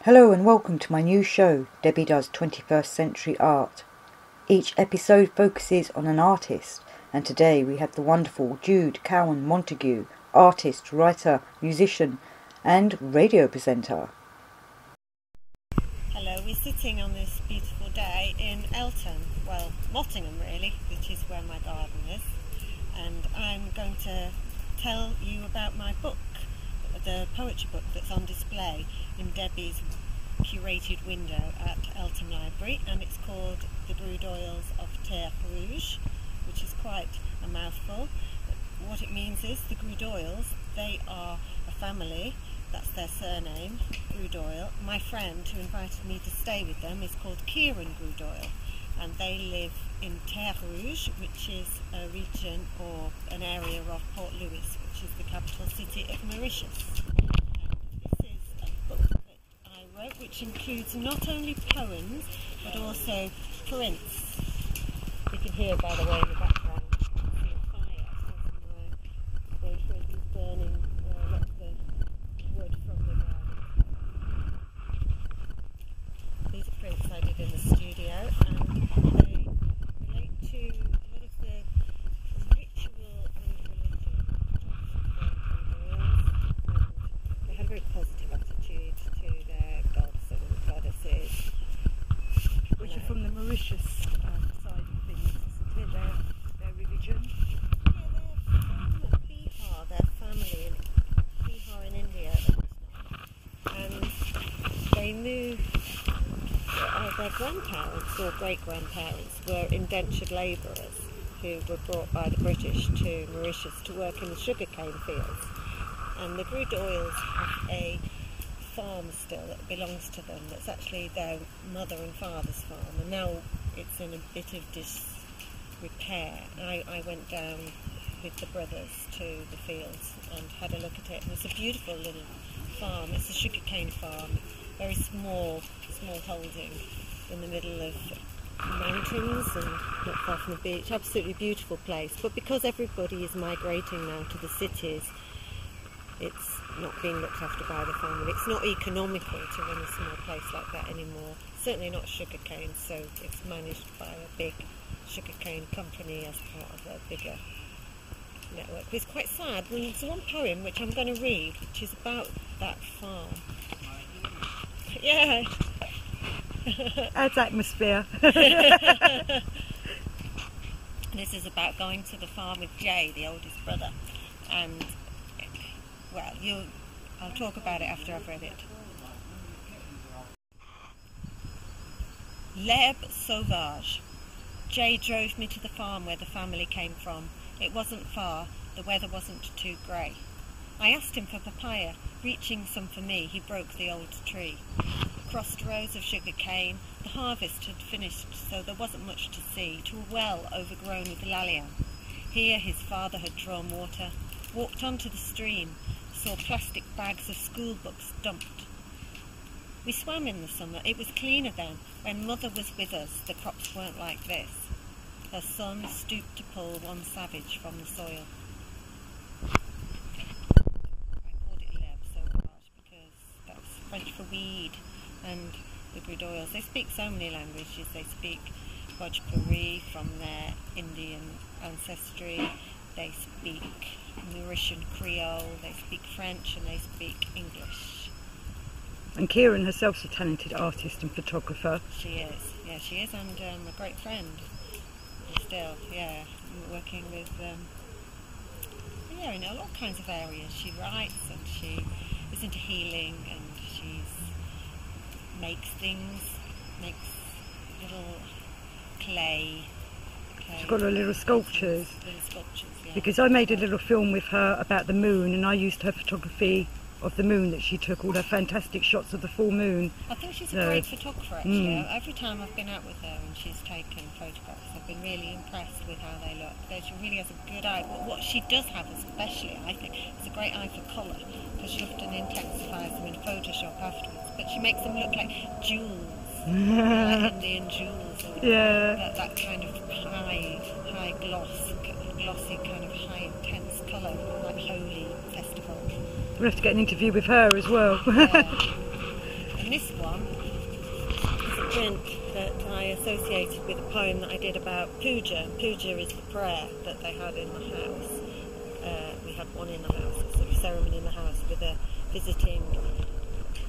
Hello and welcome to my new show, Debbie Does 21st Century Art. Each episode focuses on an artist, and today we have the wonderful Jude Cowan Montague, artist, writer, musician and radio presenter. Hello, we're sitting on this beautiful day in Elton, well, Nottingham really, which is where my garden is, and I'm going to tell you about my book, the poetry book that's on display in Debbie's curated window at Eltham Library, and it's called The Grudoils of Terre Rouge, which is quite a mouthful. What it means is the Grudoils, they are a family, that's their surname, Grudoil. My friend who invited me to stay with them is called Kieran Grudoil, and they live in Terre Rouge, which is a region or an area of Port Louis, which is the capital city of Mauritius. This is a book that I wrote which includes not only poems but also prints. You can hear, by the way, in the background, see a fire. My boyfriend is burning lots of wood from the garden. These are prints I did in the studio, and they relate to a lot of the ritual and religion of they had a very positive attitude to their gods and goddesses. Which are from the Mauritius side of things, isn't it? Their religion? Yeah, they're from Bihar, their family in Bihar in India, and they moved. Their grandparents or great-grandparents were indentured labourers who were brought by the British to Mauritius to work in the sugarcane fields. And the Grudoils have a farm still that belongs to them, that's actually their mother and father's farm, and now it's in a bit of disrepair. I went down with the brothers to the fields and had a look at it, and it's a beautiful little farm. It's a sugarcane farm, very small holding in the middle of mountains and not far from the beach. Absolutely beautiful place, but because everybody is migrating now to the cities, it's not being looked after by the family. It's not economical to run a small place like that anymore. Certainly not sugarcane, so it's managed by a big sugarcane company as part of a bigger network. It's quite sad. There's one poem which I'm going to read, which is about that farm. Yeah. Adds atmosphere. This is about going to the farm with Jay, the oldest brother, and well, I'll talk about it after I've read it. L'herbe sauvage. Jay drove me to the farm where the family came from. It wasn't far, the weather wasn't too grey. I asked him for papaya. Reaching some for me, he broke the old tree. Crossed rows of sugar cane. The harvest had finished, so there wasn't much to see, to a well overgrown with lallium. Here his father had drawn water. Walked onto the stream, saw plastic bags of school books dumped. We swam in the summer. It was cleaner then. When Mother was with us, the crops weren't like this. Her son stooped to pull one savage from the soil. I called it l'herbe sauvage because that's French for weed, and the Grudoils, they speak so many languages. They speak Bhojpuri from their Indian ancestry. They speak Mauritian Creole, they speak French, and they speak English. And Kieran herself's a talented artist and photographer. She is, yeah, she is, and a great friend. Still, yeah, working with, in all kinds of areas. She writes, and she is into healing, and she makes things, makes little clay. She's got her little sculptures. Little sculptures, yeah. Because I made a little film with her about the moon, and I used her photography of the moon that she took, all her fantastic shots of the full moon. I think she's a great photographer, actually. Every time I've been out with her and she's taken photographs, I've been really impressed with how they look. She really has a good eye. But what she does have especially, I think, is a great eye for colour, because she often intensifies them in Photoshop afterwards, but she makes them look like jewels. Like Indian jewels, or that kind of high glossy kind of high intense colour, like holy festival. We'll have to get an interview with her as well. Yeah. And And this one is a print that I associated with a poem that I did about puja. Puja is the prayer that they had in the house. We had one in the house, a sort of ceremony in the house with a visiting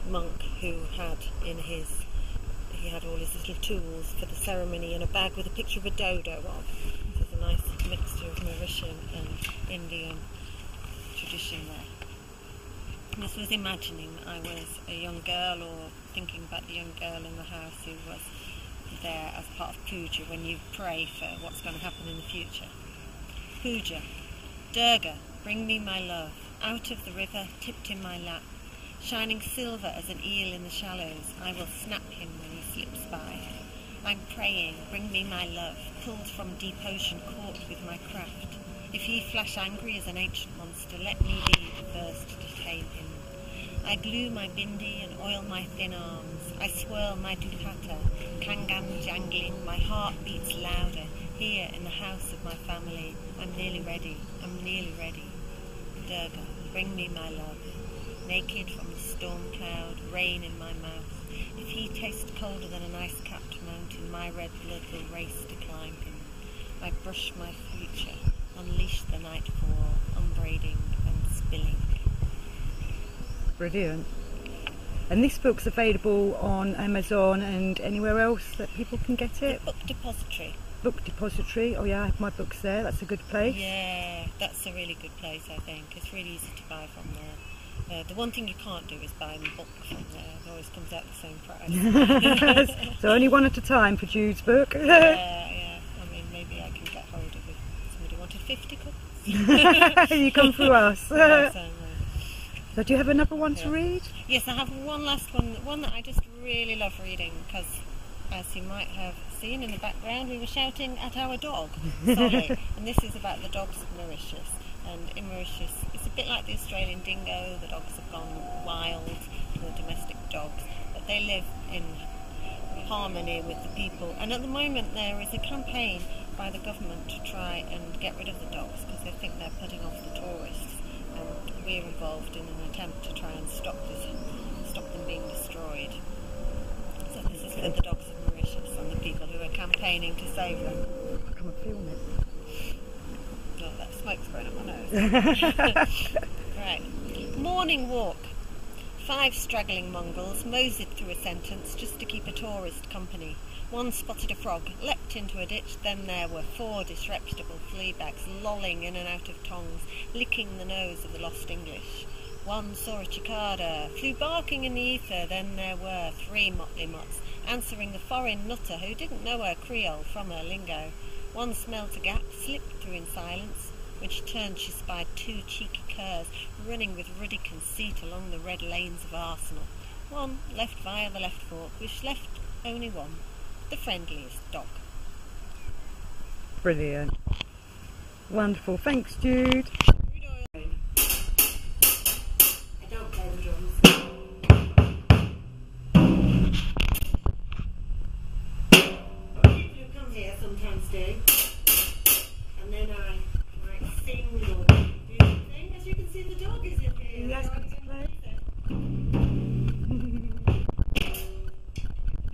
monk who had he had all his little tools for the ceremony in a bag with a picture of a dodo on. So there's a nice mixture of Mauritian and Indian tradition there. And this was imagining I was a young girl, or thinking about the young girl in the house who was there as part of puja, when you pray for what's going to happen in the future. Puja. Durga, bring me my love, out of the river, tipped in my lap. Shining silver as an eel in the shallows, I will snap him when he slips by. I'm praying, bring me my love, pulled from deep ocean, caught with my craft. If he flash angry as an ancient monster, let me be the first to tame him. I glue my bindi and oil my thin arms. I swirl my dupatta, kangam jangling, my heart beats louder. Here in the house of my family, I'm nearly ready, Durga, bring me my love. Naked from the storm cloud, rain in my mouth. If he tastes colder than an ice-capped mountain, my red blood will race to climb him. I brush my future, unleash the nightfall, unbraiding and spilling. Brilliant. And this book's available on Amazon and anywhere else that people can get it? The Book Depository. Book Depository. Oh yeah, I have my books there. That's a good place. Yeah, that's a really good place, I think. It's really easy to buy from there. The one thing you can't do is buy a book from there. It always comes out the same price. So only one at a time for Jude's book. Yeah. I mean, maybe I can get hold of it. Somebody wanted 50 copies. You come through us. So do you have another one to read? Yes, I have one last one that I just really love reading, because as you might have seen in the background, we were shouting at our dog, Solly. And this is about the dogs of Mauritius. And in Mauritius, it's a bit like the Australian dingo. The dogs have gone wild, the domestic dogs, but they live in harmony with the people. And at the moment there is a campaign by the government to try and get rid of the dogs, because they think they're putting off the tourists. And we're involved in an attempt to try and stop them being destroyed. So this is for the dogs of Mauritius and the people who are campaigning to save them. Come and film it. Oh, that smoke's going up my nose. Right. Morning walk. 5 straggling Mongols moseyed through a sentence just to keep a tourist company. One spotted a frog, leapt into a ditch, then there were 4 disreputable flea bags lolling in and out of tongs, licking the nose of the lost English. One saw a cicada, flew barking in the ether, then there were 3 motley mutts, answering the foreign nutter who didn't know her Creole from her lingo. One smelt a gap, slipped through in silence. When she turned, she spied 2 cheeky curs running with ruddy conceit along the red lanes of Arsenal. One left via the left fork, which left only one, the friendliest dog. Brilliant. Wonderful. Thanks, Jude. I don't play the drums. You come here sometimes, Dave, and then I might sing or do something. As you can see, the dog is in here. Yes, come to play.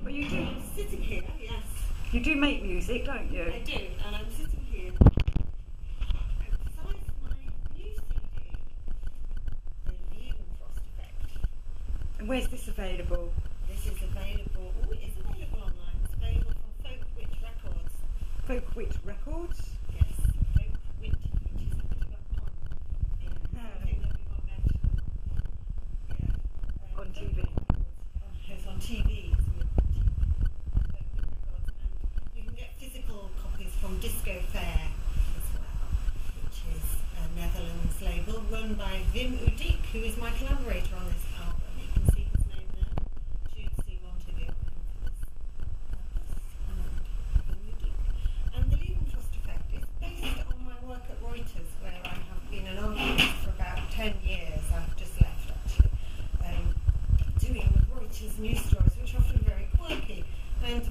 What you do? I'm sitting here, yes. You do make music, don't you? I do, and I'm sitting here. Besides my new CD, The Frost Effect. And where's this available? This is available. Oh, it is available online. It's available from Folkwitch Records. Folkwitch Records? Yes, Folkwitch, which is a bit of a pun. Yeah, something that we won't mention. Yeah. On TV. It's on TV. It's on TV. Folkwitch Records. And you can get physical copies from Disco Fair as well, which is a Netherlands label run by Wim Udiek, who is my collaborator on this album. You can see his name there, Jude Cowan Montague, for this purpose, and Wim Udiek. And the Frost Effect is based on my work at Reuters, where I have been an artist for about 10 years. I've just left, actually, doing Reuters news stories, which are often very quirky. And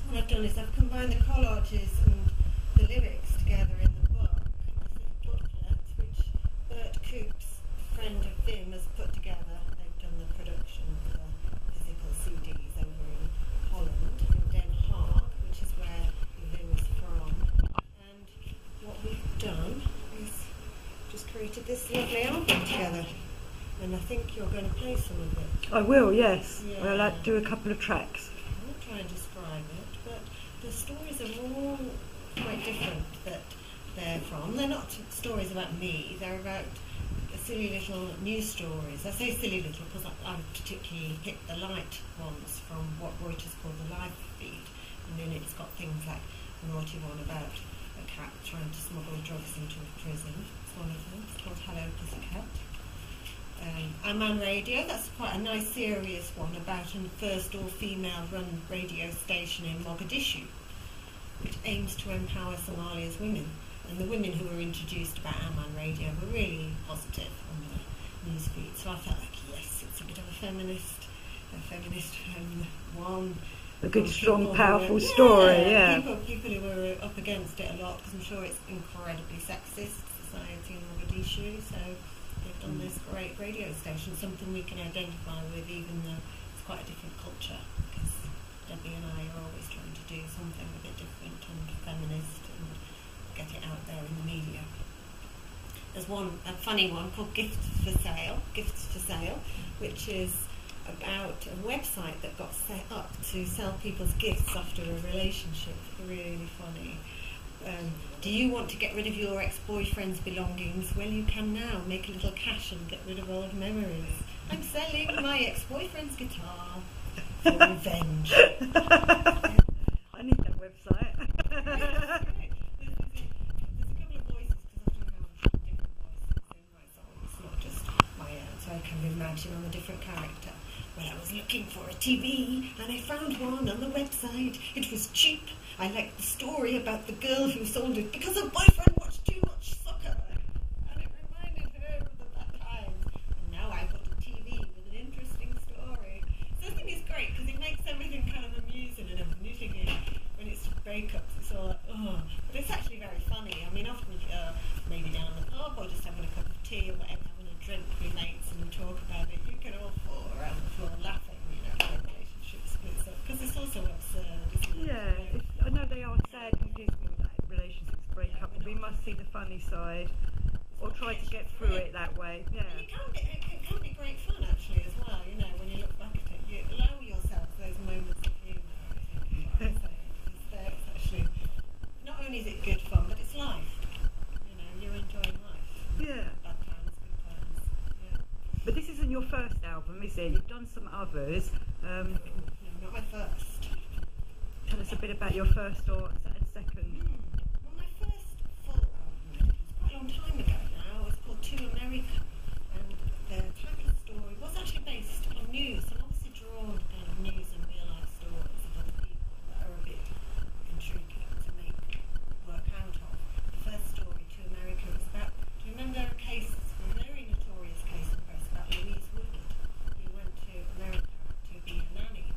what I've done is I've combined the collages and the lyrics together in the book. This is a booklet which Bert Coops, a friend of Vim, has put together. They've done the production for this lovely album together, and I think you're going to play some of it. I will, yes. Yeah. I'll like to do a couple of tracks. I won't try and describe it, but the stories are all quite different that they're from. They're not stories about me, they're about silly little news stories. I say silly little because I particularly picked the light ones from what Reuters call the live feed, and then it's got things like a naughty one about a cat trying to smuggle drugs into a prison. It's one of them. It's called Hello Pussycat. I'm on radio. That's quite a nice serious one about a first all-female run radio station in Mogadishu, which aims to empower Somalia's women. And the women who were introduced about Amman Radio were really positive on the news feed. So I felt like, yes, it's a bit of a feminist one. A good, strong, powerful story, yeah. People who were up against it a lot, because I'm sure it's incredibly sexist society in Mogadishu. So they've done this great radio station, something we can identify with, even though it's quite a different culture. Because Debbie and I are always trying to do something a bit different and feminist and get it out there in the media. There's a funny one called Gifts for Sale, which is about a website that got set up to sell people's gifts after a relationship. Really funny. Do you want to get rid of your ex-boyfriend's belongings? Well, you can now. Make a little cash and get rid of old memories. I'm selling my ex-boyfriend's guitar for revenge. I need that website. There's a couple of voices, because often I have different voices in my songs, it's not just my own, so I can imagine I'm a different character. Well, I was looking for a TV and I found one on the website. It was cheap. I liked the story about the girl who sold it because her boyfriend watched too much soccer. And it reminded her of the bad times. And now I've got a TV with an interesting story. So I think it's great because it makes everything kind of amusing and amusing when it's breakups. It's all like, oh. But it's actually very funny. I mean, often maybe down in the pub or just having a cup of tea or whatever, having a drink with mates and talk about it, you can all fall around the floor laughing, you know, when a relationship splits up. Because it's also absurd, isn't it? Yeah, I know they are sad and dismal that relationships break up, but we must see the funny side, or try to get through it that way. Yeah. And it can be great fun actually as well, you know, when you look back at it. You allow yourself those moments of humour, I think, it's actually, not only is it good fun, but it's life. You know, you're enjoying life. Yeah. Bad times, good times. Yeah. But this isn't your first album, is it? You've done some others. No, not my first. Tell us a bit about your first or second. Well, my first full album, it was quite a long time ago now, it was called To America, and the title story was actually based on news, and obviously drawn kind of news and real life stories of other people that are a bit intriguing to make work out of. The first story, To America, was about, do you remember a case, a very notorious case in Paris about Louise Woodard, who went to America to be a nanny,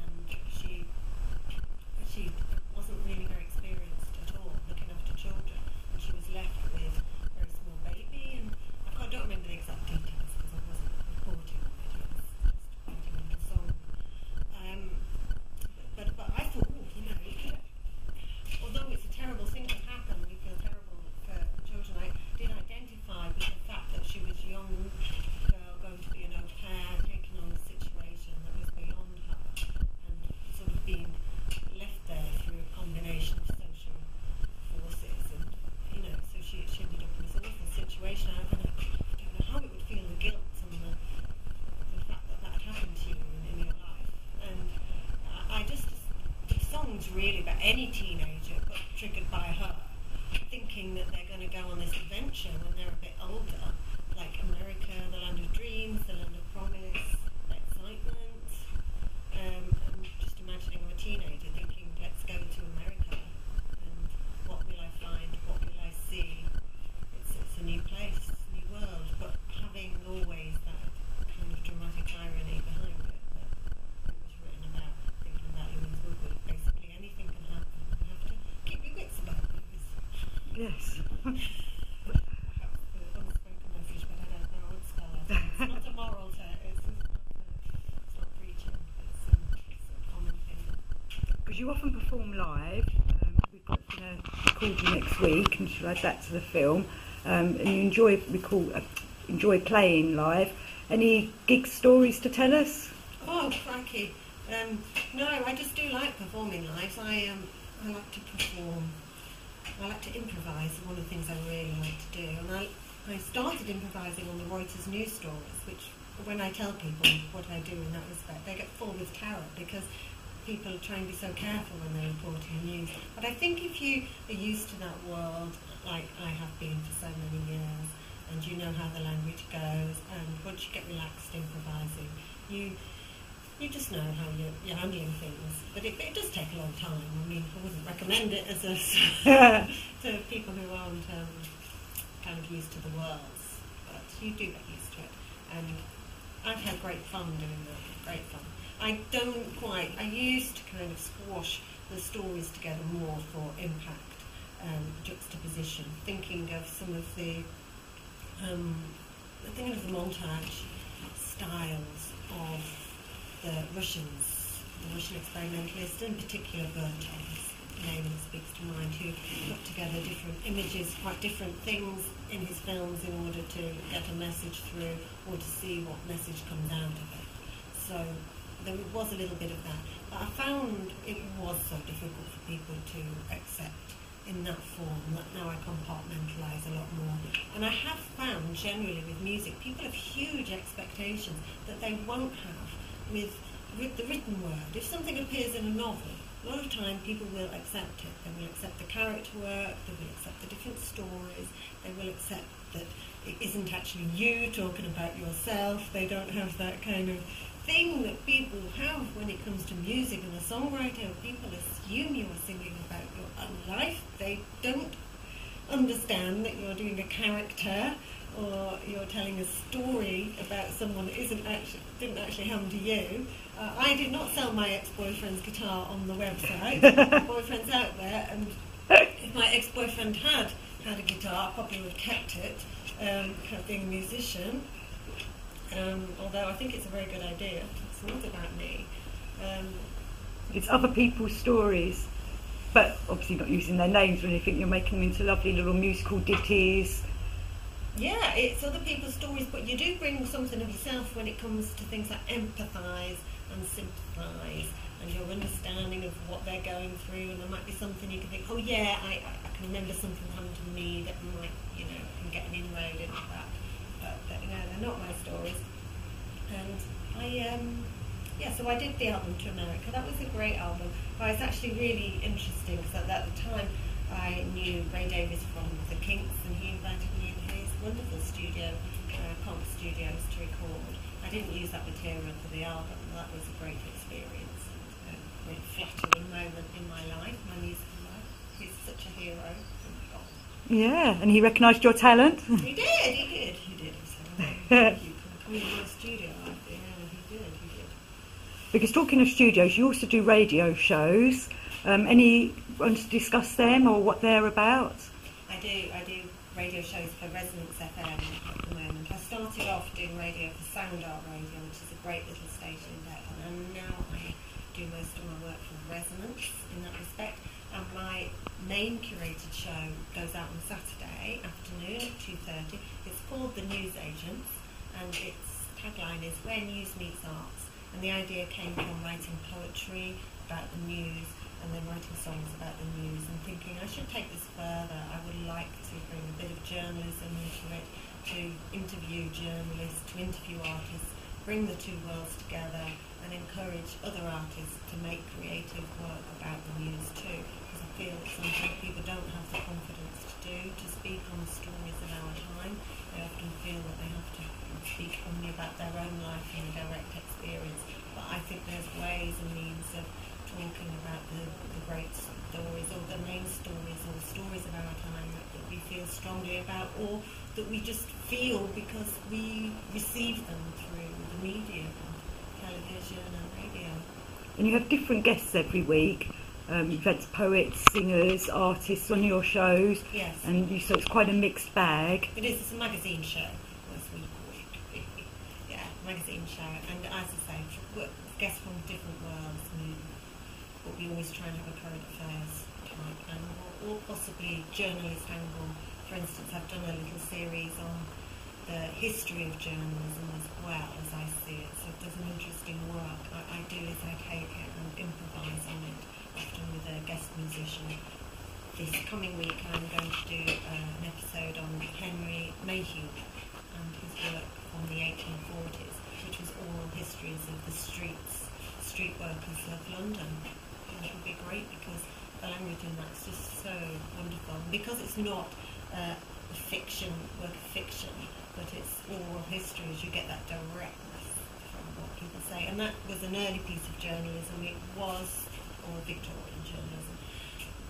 and she wasn't really very experienced at all looking after children, and she was left with a very small baby, and I don't remember the exact details because I wasn't reporting on it, I was just writing a little song. But I thought, you know, although it's a terrible thing to happen, we feel terrible for children, I did identify with the fact that she was a young girl going to be an au pair, taking on a situation that was beyond her, and sort of being left there through a combination of social forces, and you know, so she ended up in this awful situation. I don't know how it would feel, the guilt and the fact that had happened to you in your life. And I just, the song's really about any teenager, but triggered by her, thinking that they're going to go on this adventure when they're a bit older, like America, the land of dreams, the land of promise, excitement, and just imagining I'm a teenager thinking, let's go to America, and what will I find, what will I see? It's a new place, a new world, but having always that kind of dramatic irony behind it that it was written about, thinking about Louise Woodward. Basically anything can happen, you have to keep your wits about you. Yes. Perhaps the unspoken message, but I don't know, I won't spell that. It's not a moral it's not preaching, it's a common thing. Because you often perform live. We've got to record you next week, and she'll add that to the film. and you enjoy playing live. Any gig stories to tell us? Oh, crikey. No, I just do like performing live. I like to perform. I like to improvise, one of the things I really like to do. And I started improvising on the Reuters news stories, which when I tell people what I do in that respect, they get full with terror because people try and be so careful when they're reporting news. But I think if you are used to that world, like I have been for so many years, and you know how the language goes, and once you get relaxed improvising, you just know how you're handling things. But it does take a long time. I mean, I wouldn't recommend it as to people who aren't kind of used to the worlds, but you do get used to it. And I've had great fun doing that, great fun. I used to kind of squash the stories together more for impact, juxtaposition, thinking of some of the montage styles of the Russian experimentalist, in particular Bertov's name speaks to mind, who put together different images, quite different things in his films in order to get a message through or to see what message comes out of it. So there was a little bit of that. But I found it was so difficult for people to accept in that form that now I compartmentalise a lot more. And I have found generally with music, people have huge expectations that they won't have with the written word. If something appears in a novel, a lot of time people will accept it. They will accept the character work, they will accept the different stories, they will accept that it isn't actually you talking about yourself. They don't have that kind of thing that people have when it comes to music and a songwriter. People assume you are singing about your own life. They don't understand that you're doing a character or you're telling a story about someone that didn't actually happen to you. I did not sell my ex-boyfriend's guitar on the website. My boyfriend's out there, and if my ex-boyfriend had a guitar, I probably would have kept it, being a musician. Although I think it's a very good idea. It's not about me. It's other people's stories, but obviously not using their names or anything. You're making them into lovely little musical ditties. Yeah, it's other people's stories, but you do bring something of yourself when it comes to things like empathise and sympathise and your understanding of what they're going through. And there might be something you can think, oh yeah, I can remember something happened to me that might, can get an inroad into that. But they're not my stories. And so I did the album to America. That was a great album. But it's actually really interesting because at the time I knew Ray Davies from the Kinks, and he invited me in his wonderful studio, Conk Studios, to record. I didn't use that material for the album. That was a great experience, and a really flattering moment in my life, my musical life. He's such a hero. Oh, God. Yeah, and he recognised your talent. He did. He said, oh, thank you for coming to my studio. He did. Because talking of studios, you also do radio shows. Any want to discuss them or what they're about? I do radio shows for Resonance FM at the moment. I started off doing radio for Sound Art Radio, which is a great little station in Devon, and now I do most of my work for Resonance in that respect. And my main curated show goes out on Saturday afternoon at 2:30. It's called The News Agents, and its tagline is Where News Meets Arts. And the idea came from writing poetry about the news and then writing songs about the news and thinking I should take this further. I would like to bring a bit of journalism into it, to interview journalists, to interview artists, bring the two worlds together and encourage other artists to make creative work about the news too. Because I feel that sometimes people don't have the confidence to speak on the stories of our time. They often feel that they have to speak only about their own life and a direct experience. But I think there's ways and means of talking about the great stories or the main stories or the stories of our time that we feel strongly about, or that we just feel because we receive them through the media, television and radio. And you have different guests every week. You've had poets, singers, artists on your shows. Yes. And so it's quite a mixed bag. It is. It's a magazine show, as we call it. Yeah, magazine show. And as I say, guests from different worlds. But we always try and have a current affairs type angle, or possibly journalist angle for instance, I've done a little series on the history of journalism as well, as I see it. So if there's an interesting work, I do is I take it and improvise on it, often with a guest musician. This coming week I'm going to do an episode on Henry Mayhew and his work from the 1840s, which was oral histories of the street workers of London. And it would be great because the language in that's just so wonderful. Because it's not a work of fiction, but it's oral histories, you get that directness from what people say. And that was an early piece of journalism. It was, or Victorian journalism,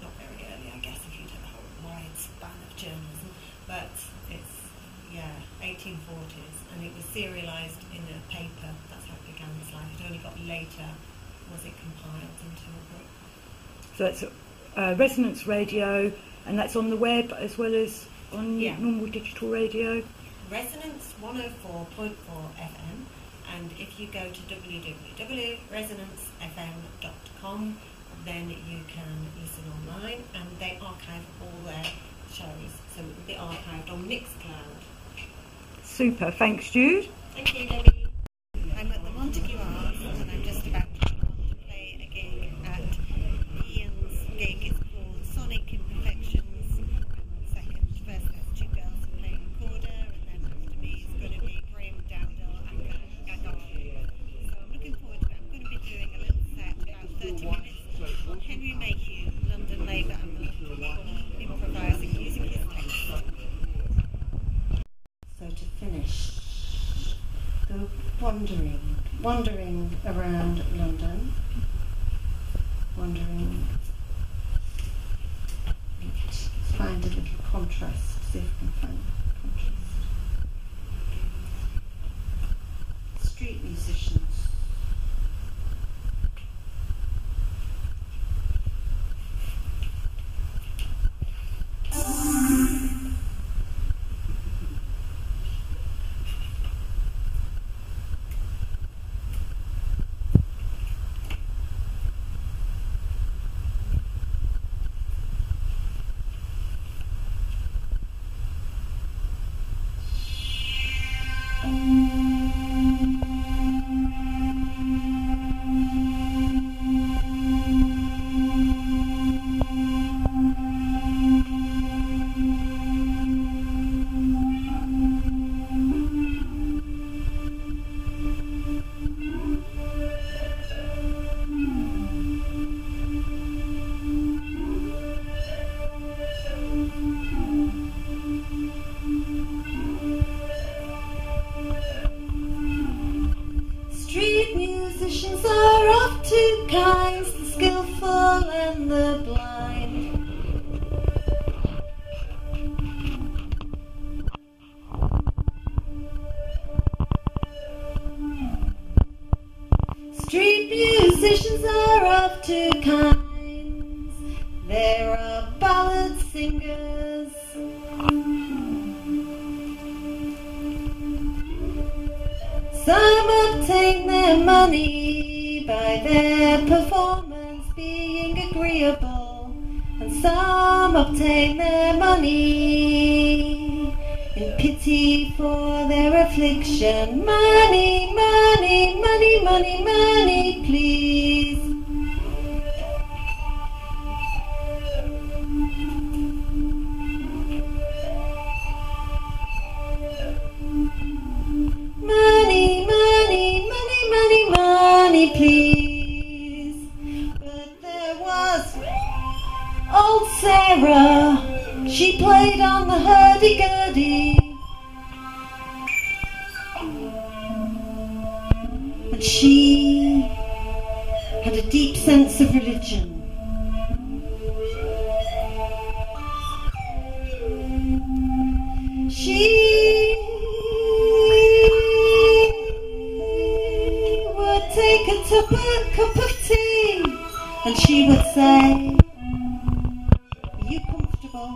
not very early, I guess, if you take the whole wide span of journalism, but it's, 1840s, and it was serialised in a paper. That's how it began its life. It only got later was it compiled into a book. So it's resonance radio, and that's on the web as well as on normal digital radio. Resonance 104.4 FM, and if you go to www.resonancefm.com, then you can listen online, and they archive all their shows, so it will be archived on Mixcloud. Super, thanks Jude. Thank you, Debbie. I'm at the Montague Arts, and I'm just about to play a gig at Ian's gig. It's called Sonic Imperfections. First there's two girls playing recorder, and then after me is going to be Graham Dowdell and Gagar. So I'm looking forward to it. I'm going to be doing a little set, about 30 minutes, on Henry Mayhew, London Labour and improvising using his text. So to finish, go wandering around London, find a little contrast, see if we can find contrast. Street musicians. Musicians are of two kinds, the skillful and the blind. Street musicians are of two kinds. There are ballad singers, some obtain their money by their performance being agreeable, and some obtain their money in pity for their affliction. Money, money, money, money, money, please. Money, money, money, money, money, please. But there was old Sarah, she played on the hurdy-gurdy, and she had a deep sense of religion. She would take a cup of tea, and she would say, "Are you comfortable?"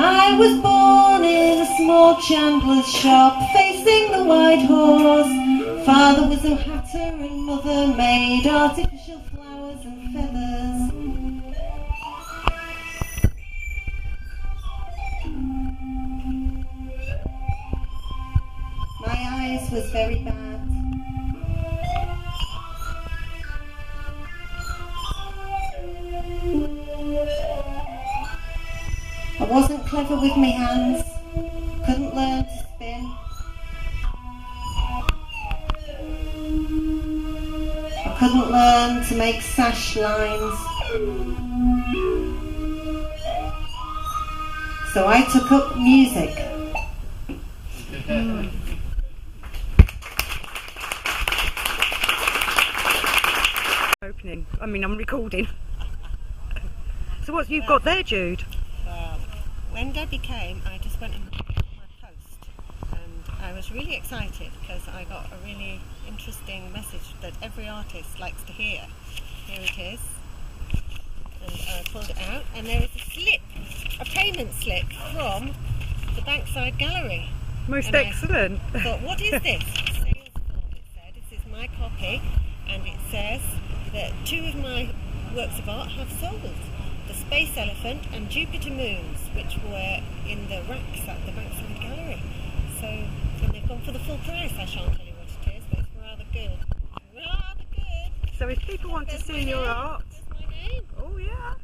I was born in a small chandler's shop facing the White Horse. Father was a hatter and mother mother made artificial flowers and feathers. My eyes was very bad. I wasn't clever with my hands, couldn't learn to spin. I couldn't learn to make sash lines. So I took up music. Opening. I mean, I'm recording. So what you've got there, Jude? When Debbie came, I just went and looked at my post, and I was really excited because I got a really interesting message that every artist likes to hear. Here it is, and I pulled it out, and there was a slip, a payment slip from the Bankside Gallery. Most excellent. I thought, what is this? Sales form, it said. This is my copy, and it says that 2 of my works of art have sold. The Space Elephant and Jupiter Moons, which were in the racks at the Bankside Gallery. So, and they've gone for the full price. I shan't tell you what it is, but it's rather good. Rather good. So if people want to see your art... There's my name. Oh yeah.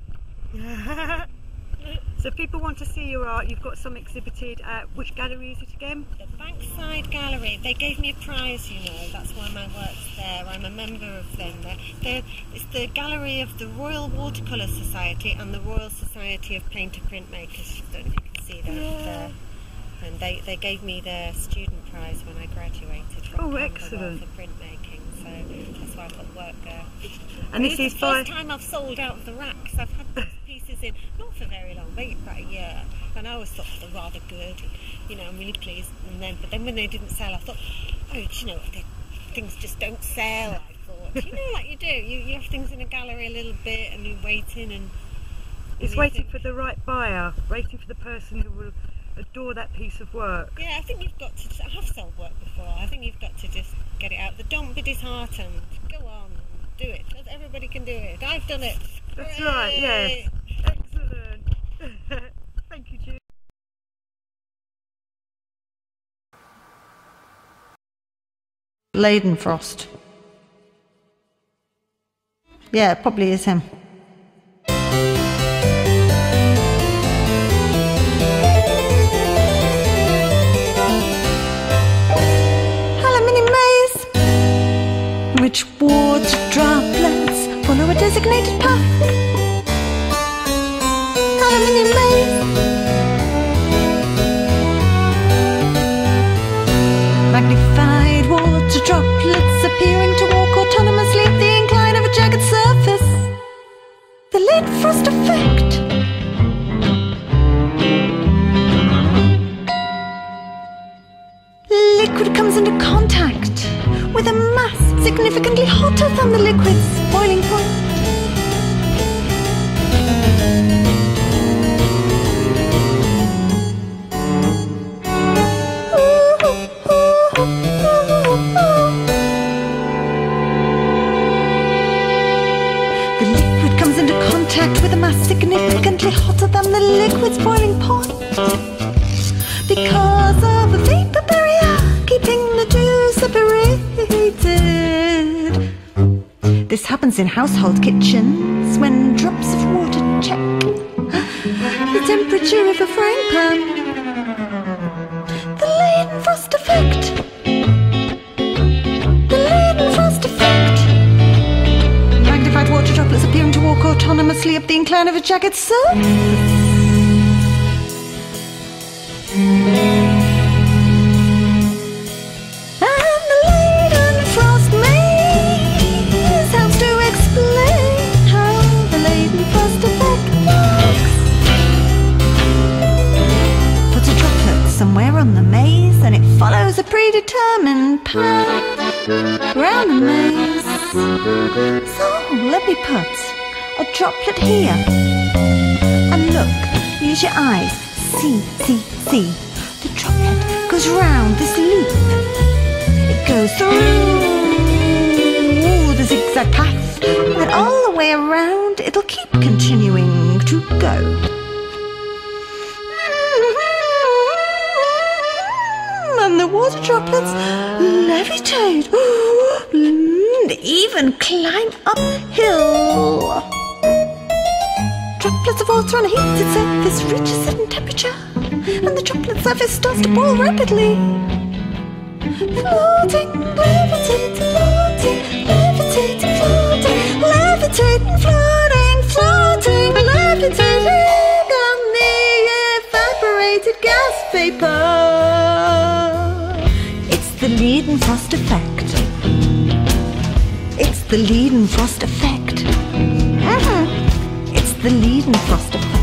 So if people want to see your art, you've got some exhibited at... Which gallery is it again? The Bankside Gallery. They gave me a prize, you know. That's why my work's there. I'm a member of them. It's the gallery of the Royal Watercolour Society and the Royal Society of Painter Printmakers. I don't know if you can see that there. And they gave me their student prize when I graduated from excellent. for printmaking. So that's why I've got work there. And this is the first time I've sold out of the racks. I've had these pieces in, not for very long, maybe about a year. And I always thought they were rather good. You know, I'm really pleased. But then when they didn't sell, I thought, oh, do you know what? Things just don't sell. I thought, you know, like you do. You have things in a gallery a little bit, and you're waiting, and it's waiting for the right buyer, waiting for the person who will adore that piece of work. Yeah, I think you've got to. I have sold work before. I think you've got to just get it out. Don't be disheartened. Go on, and do it. Everybody can do it. I've done it. That's Hooray! right. Yes. Excellent. Thank you, Jude. Leidenfrost. Yeah, it probably is him. Hello, Mini Maze. Which water droplets follow a designated path? Hello, Mini Maze. Magnified water droplets appearing to walk autonomously up the incline of a jagged surface. The Leidenfrost effect. Liquid comes into contact with a mass significantly hotter than the liquid's boiling point. The liquid comes into contact with a mass significantly hotter than the liquid's boiling point. Because of a vapor barrier keeping the two separated. This happens in household kitchens when drops of water check the temperature of a frying pan. The Leidenfrost effect. The Leidenfrost effect. Magnified water droplets appearing to walk autonomously up the incline of a jagged surface. And the Leidenfrost maze helps to explain how the Leidenfrost effect works. Put a droplet somewhere on the maze and it follows a predetermined path around the maze. So let me put a droplet here. And look, use your eyes. See. The droplet goes round this loop. It goes through the zigzag path, and all the way around it'll keep continuing to go. And the water droplets levitate, they even climb uphill. Droplets of water on a heated surface reach a certain temperature, and the droplet surface starts to boil rapidly. Floating, levitating, floating, levitating, floating, levitating, floating, floating, levitating on the evaporated gas vapor. It's the Leidenfrost effect. It's the Leidenfrost effect. It's the Leidenfrost effect.